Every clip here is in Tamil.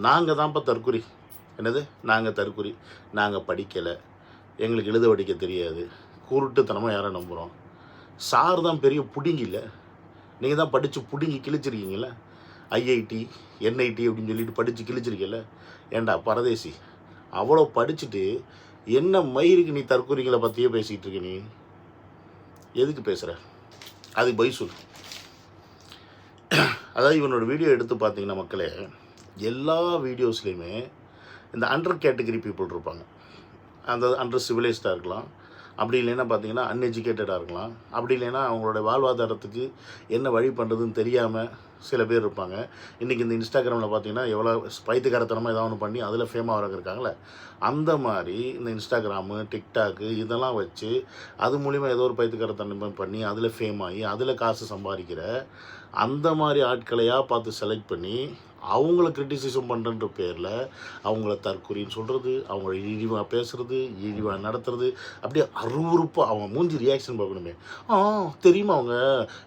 நாங்கள் தான்ப்பா தற்குறி. என்னது நாங்கள் தற்குறி, நாங்கள் படிக்கலை, எங்களுக்கு எழுத படிக்க தெரியாது, குருட்டுத்தனமாக யாரை நம்புகிறோம். சார் தான் பெரிய புடுங்கில்ல, நீங்கள் தான் படித்து புடுங்கி கிழிச்சிருக்கீங்கள. ஐஐடி என்ஐடி அப்படின்னு சொல்லிட்டு படித்து கிழிச்சிருக்கல. ஏண்டா பரதேசி, அவ்வளோ படிச்சுட்டு என்ன மயிருக்கு நீ தற்கொலைகளை பற்றியே பேசிக்கிட்டு இருக்க? நீ எதுக்கு பேசுகிற? அதுக்கு பதில் சொல்லு. அதாவது இவனோட வீடியோ எடுத்து பார்த்தீங்கன்னா மக்களே, எல்லா வீடியோஸ்லேயுமே இந்த அண்டர் கேட்டகரி பீப்புள் இருப்பாங்க. அந்த அண்டர் சிவிலைஸ்டாக இருக்கலாம், அப்படி இல்லைன்னா பார்த்தீங்கன்னா அன்எஜுகேட்டடாக இருக்கலாம், அப்படி இல்லைன்னா அவங்களோட வாழ்வாதாரத்துக்கு என்ன வழி பண்ணுறதுன்னு தெரியாமல் சில பேர் இருப்பாங்க. இன்றைக்கி இந்த இன்ஸ்டாகிராமில் பார்த்தீங்கன்னா எவ்வளோ பைத்தியக்காரத்தனமாக ஏதாவது ஒன்று பண்ணி அதில் ஃபேமாக வரங்க இருக்காங்களே, அந்த மாதிரி இந்த இன்ஸ்டாகிராமு டிக்டாக்கு இதெல்லாம் வச்சு அது மூலிமா ஏதோ ஒரு பைத்தியக்காரத்தனமாக பண்ணி அதில் ஃபேம் ஆகி அதில் காசு சம்பாதிக்கிற அந்த மாதிரி ஆட்களையாக பார்த்து செலக்ட் பண்ணி அவங்கள கிரிட்டிசிசம் பண்ணுறன்ற பேரில் அவங்கள தற்கொலைன்னு சொல்கிறது, அவங்கள இழிவாக பேசுகிறது, இழிவாக நடத்துறது, அப்படியே அருவருப்பாக அவங்க மூஞ்சி ரியாக்ஷன் பார்க்கணுமே. தெரியுமா அவங்க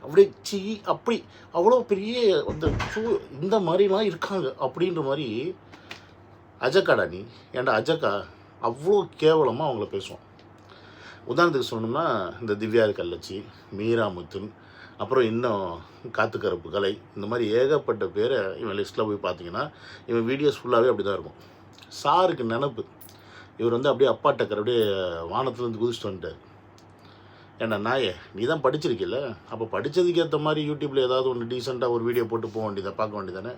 அப்படியே அப்படி அவ்வளோ பெரிய அந்த இந்த மாதிரிலாம் இருக்காங்க அப்படின்ற மாதிரி. அஜக்காடா நீ? ஏன்டா அஜக்கா? அவ்வளோ கேவலமாக அவங்கள பேசுவோம். உதாரணத்துக்கு சொல்லணும்னா இந்த திவ்யா கள்ளச்சி, மீரா முத்துன், அப்புறம் இன்னும் காத்துக்கருப்பு கலை, இந்த மாதிரி ஏகப்பட்ட பேரை இவன் லிஸ்ட்டில் போய் பார்த்தீங்கன்னா இவன் வீடியோஸ் ஃபுல்லாகவே அப்படி தான் இருக்கும். சாருக்கு நினப்பு இவர் வந்து அப்படியே அப்பா டக்கர் அப்படியே வானத்துலேருந்து குதிச்சுட்டு வந்துட்டார். ஏன்னா நாயே, நீ தான் படிச்சிருக்கில்ல, அப்போ படித்ததுக்கு ஏற்ற மாதிரி யூடியூப்பில் ஏதாவது ஒன்று டீசெண்டாக ஒரு வீடியோ போட்டு போக வேண்டியதை பார்க்க வேண்டியதானே.